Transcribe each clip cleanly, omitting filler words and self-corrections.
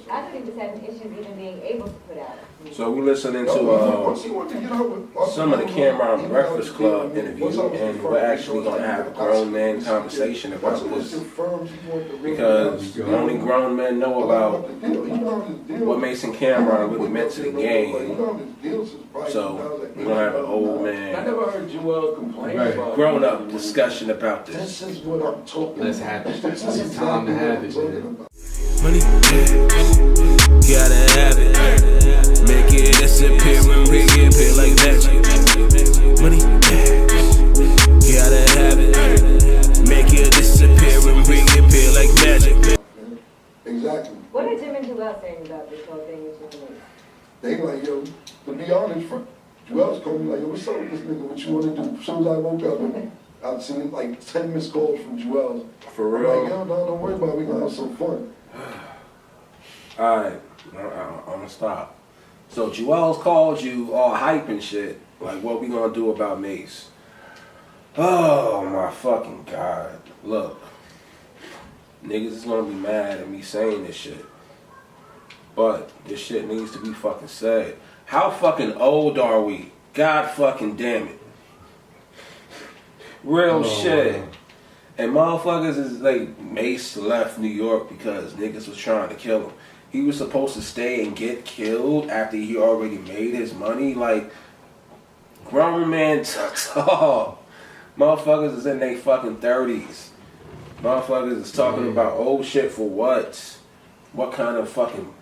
I thought he was having issues even being able to put out. So we listening to some of the Cameron Breakfast Club interview, and we're actually going to have a grown man conversation about this, because only grown men know about what Mason Cameron really meant to the game. So we're going to have an old man, I never heard Joel complain about grown up discussion about this. This is what I'm talking about. Let's have it. It's time to have it, man. Money, gotta have it. Make it disappear and reappear like magic. Money, gotta have it. Make it disappear and reappear like magic. Exactly. What are Jim and Joel saying about this whole thing with Tiffany? They like, yo, to be honest, Joel's calling me like, yo, what's up with this nigga? What you want to do? As soon as I woke up, I've seen like 10 missed calls from Joel. For real? I'm like, yo, no, don't worry about it. We gonna have some fun. Alright, I'm gonna stop. So Joel's called you all hype and shit. Like, what we gonna do about Mace? Oh my fucking God. Look, niggas is gonna be mad at me saying this shit, but this shit needs to be fucking said. How fucking old are we? God fucking damn it. Real shit. And motherfuckers is like, Mace left New York because niggas was trying to kill him. He was supposed to stay and get killed after he already made his money. Like, grown man talk. Motherfuckers is in their fucking 30s. Motherfuckers is talking about old shit for what? What kind of fucking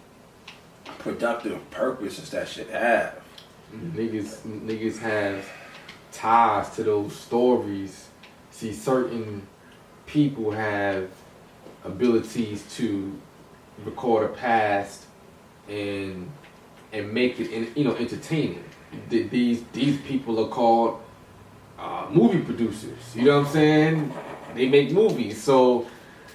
productive purpose does that shit have? Niggas have ties to those stories. See, certain people have abilities to record a past and make it entertaining. These people are called movie producers. You know what I'm saying? They make movies, so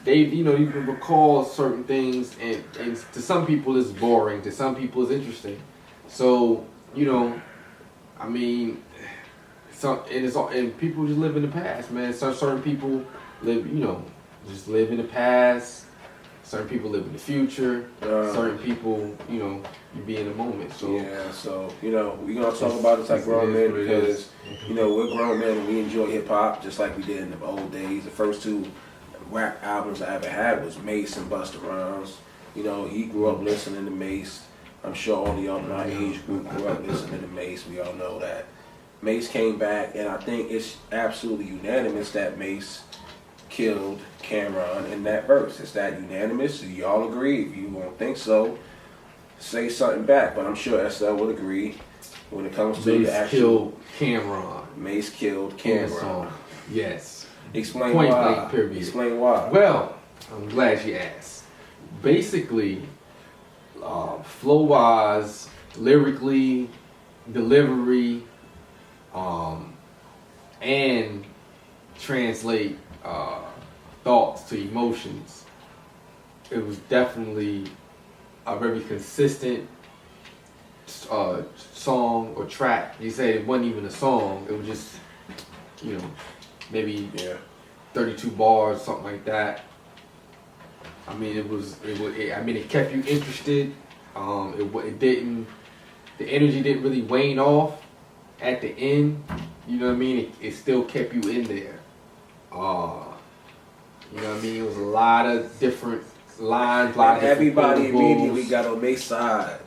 they you can recall certain things, and to some people it's boring, to some people it's interesting. So I mean, and people just live in the past, man. So certain people live, just live in the past. Certain people live in the future. Certain people, you be in the moment. So yeah, so we're gonna talk about this like grown men, because we're grown men and we enjoy hip hop just like we did in the old days. The first two rap albums I ever had was Mace and Busta Rhymes. He grew up listening to Mace. I'm sure all of y'all in my age group grew up listening to Mace. We all know that. Mace came back, and I think it's absolutely unanimous that Mace killed Cameron in that verse. Is that unanimous? Do y'all agree? If you don't think so, say something back. But I'm sure Estelle would agree when it comes to Mace the actual killed Cameron. Mace killed Cameron. Yes. Explain Point why. blank, period. Explain why. Well, I'm glad you asked. Basically, flow-wise, lyrically, delivery, and translate thoughts to emotions. It was definitely a very consistent song or track. You say it wasn't even a song. It was just, maybe 32 bars, something like that. I mean, it kept you interested. It didn't. The energy didn't really wane off at the end. You know what I mean? It still kept you in there. You know what I mean? It was a lot of different lines, a lot of different everybody vocals. immediately got on Mace's side.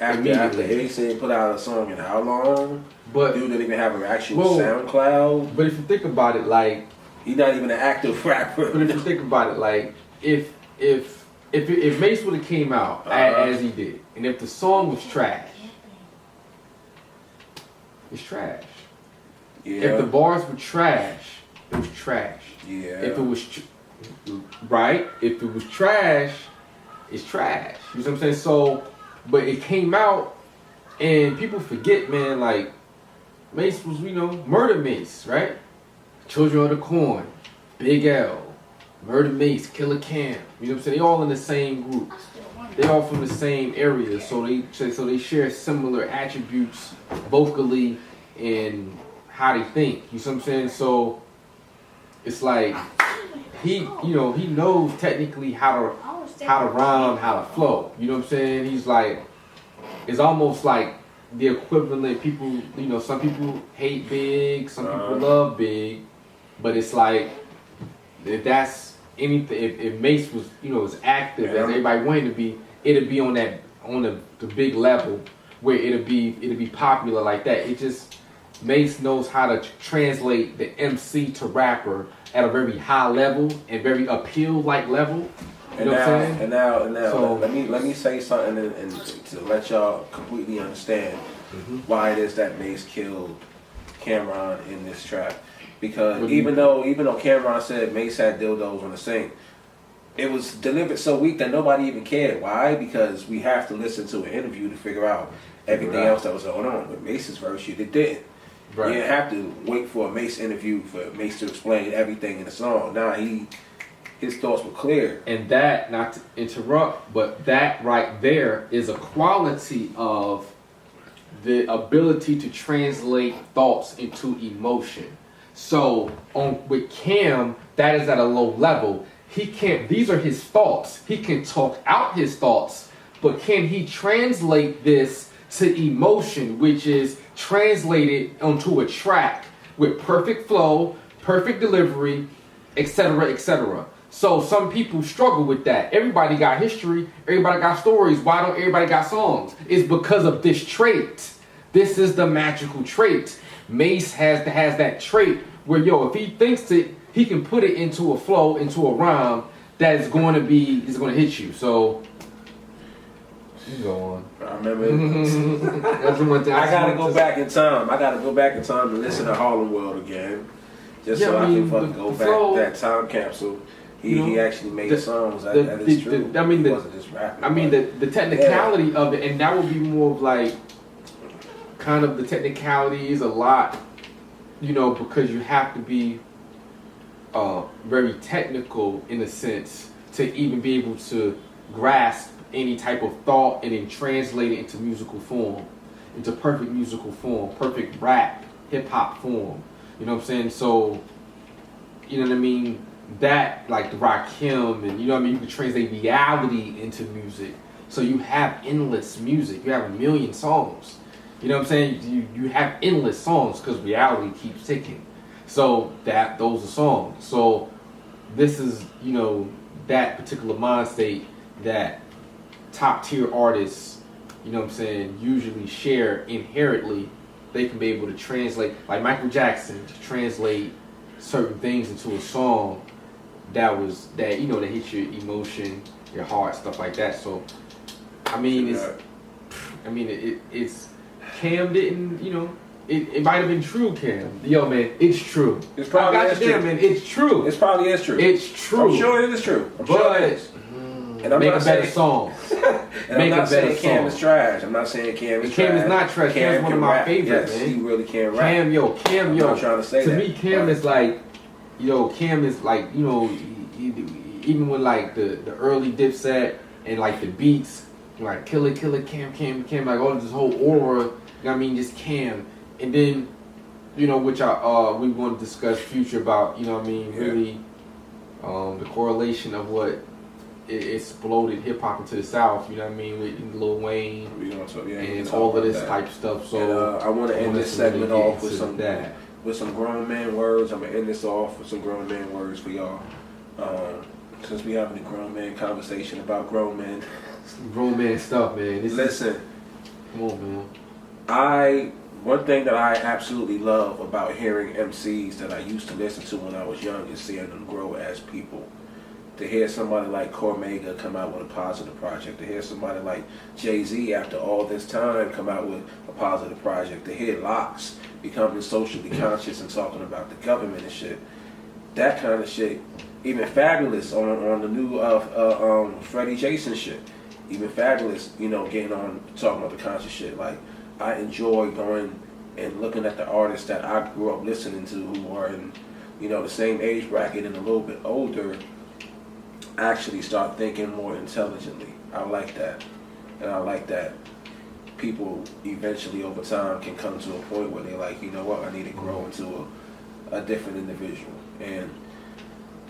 After Mason put out a song in how long? But dude didn't even have an actual SoundCloud. But if you think about it, like, he's not even an active rapper. But if you think about it, like, if Mace would have came out as he did, and if the song was trash, it's trash. Yeah. If the bars were trash, it was trash. Yeah. If it was right, if it was trash, it's trash. You know what I'm saying? So, but it came out, and people forget, man. Like, Mace was, Murder Mace, right? Children of the Corn, Big L, Murder Mace, Killer Cam. You know what I'm saying? They all in the same group. They all from the same area, so they share similar attributes vocally and how they think. You see what I'm saying? So it's like he knows technically how how to rhyme, how to flow. You know what I'm saying? He's like, it's almost like the equivalent. People, you know, some people hate Big, some people love Big, but it's like if that's anything, if Mace was, you know, as active as everybody wanted to be, it'd be on the big level where it'd be popular like that. It just Mace knows how to translate the MC to rapper at a very high level and very appeal-like level. You know what I'm saying? And now, So, let me say something and to let y'all completely understand why it is that Mace killed Cameron in this track. Because even though Cameron said Mace had dildos on the sink, it was delivered so weak that nobody even cared. Why? Because we have to listen to an interview to figure out everything else that was going on. With Mace's verse, it didn't. right. You didn't have to wait for a Mace interview for Mace to explain everything in the song. Nah, his thoughts were clear. And that, not to interrupt, but that right there is a quality of the ability to translate thoughts into emotion. So with Cam, that is at a low level. He can't, these are his thoughts. He can talk out his thoughts, but can he translate this to emotion, which is translated onto a track with perfect flow, perfect delivery, etc., etc. So some people struggle with that. Everybody got history, everybody got stories. Why don't everybody got songs? It's because of this trait. This is the magical trait. Mace has that trait where, if he thinks it, he can put it into a flow, into a rhyme that is going to hit you. So you go on. I remember. That's one thing. I gotta go back in time. I gotta go back in time to listen to Harlem World again, just so I can fucking go back to that time capsule. He actually made songs. That is true. He wasn't just rapping. I mean, the technicality of it, and that would be more of like, kind of the technicality is a lot, because you have to be very technical in a sense to even be able to grasp any type of thought and then translate it into musical form, into perfect musical form, perfect rap, hip hop form. You know what I'm saying? So, you know what I mean? That, like the Rakim, and you can translate reality into music. So you have endless music. You have a million songs. You know what I'm saying? You have endless songs because reality keeps ticking. So those are songs. So this is, that particular mind state that top tier artists, usually share inherently. They can be able to translate, like Michael Jackson, to translate certain things into a song that hits your emotion, your heart, stuff like that. So, it's Cam didn't, it might have been true, Cam. Yo, man, it's true. It's probably is true. Man, it's true. It probably is true. It's true. I'm sure it is true. And make a better song. I'm not saying Cam is trash. I'm not saying Cam is trash. Cam is not trash. Cam is one of my favorites, man. He really can rap. Cam, I'm not trying to say that. To me, Cam is like, Cam is like, even with like the early Dipset and like the beats, like Killer, Cam, like all this whole aura, just Cam. And then, which we want to discuss future about, really the correlation of what it exploded hip hop into the South, with Lil Wayne and all of this type of stuff. So and, I want to end this segment off with some grown man words. I'm gonna end this off with some grown man words for y'all. Since we having a grown man conversation about grown men. Grown man stuff, man. Listen. Come on, man. One thing that I absolutely love about hearing MCs that I used to listen to when I was young is seeing them grow as people. To hear somebody like Cormega come out with a positive project, to hear somebody like Jay-Z after all this time come out with a positive project, to hear Lox becoming socially conscious and talking about the government and shit, that kind of shit. Even Fabulous on the new Freddie Jason shit, even Fabulous, getting on talking about the conscious shit. Like, I enjoy going and looking at the artists that I grew up listening to who are in, the same age bracket and a little bit older, actually start thinking more intelligently. I like that. And I like that people eventually over time can come to a point where they're like, I need to grow into a different individual. And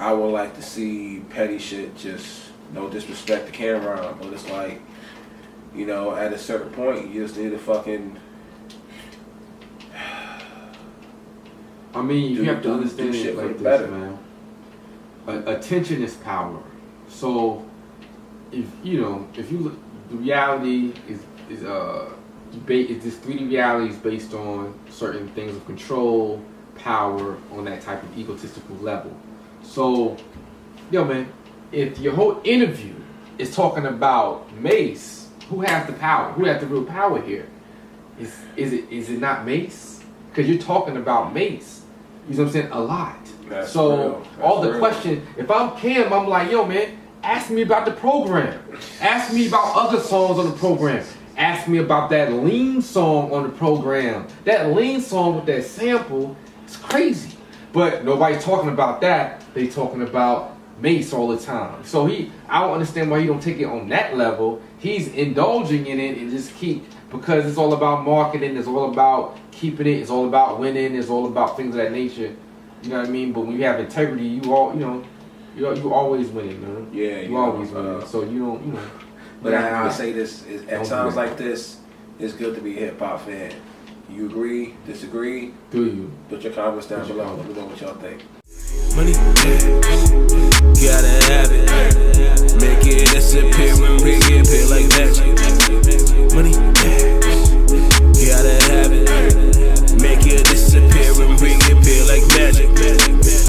I would like to see petty shit just No disrespect to Cameron, but it's like, you know, at a certain point, you just need to fucking. I mean, you have to do understand shit it for like the this, better. man. Attention is power. So, if you know, if you look, the reality is this 3D reality is based on certain things of control, power, on that type of egotistical level. So, yo, man, if your whole interview is talking about Mace, who has the power? Who has the real power here? Is it not Mace? Because you're talking about Mace. You know what I'm saying? A lot. That's so real. That's all the real. question, if I'm Cam, I'm like, yo, man, ask me about the program. Ask me about other songs on the program. Ask me about that lean song on the program. That lean song with that sample, it's crazy. But nobody's talking about that. They talking about Mace all the time. So I don't understand why he don't take it on that level. He's indulging in it and just because it's all about marketing, it's all about keeping it, it's all about winning, it's all about things of that nature. You know what I mean? But when you have integrity, you always winning, man. Yeah, you always winning. So you don't, you know. But I would say this at Don't times do it. like this, it's good to be a hip hop fan. You agree? Disagree? Do you? Put your comments down below. Let me know what y'all think. Money, gotta have it. Make it disappear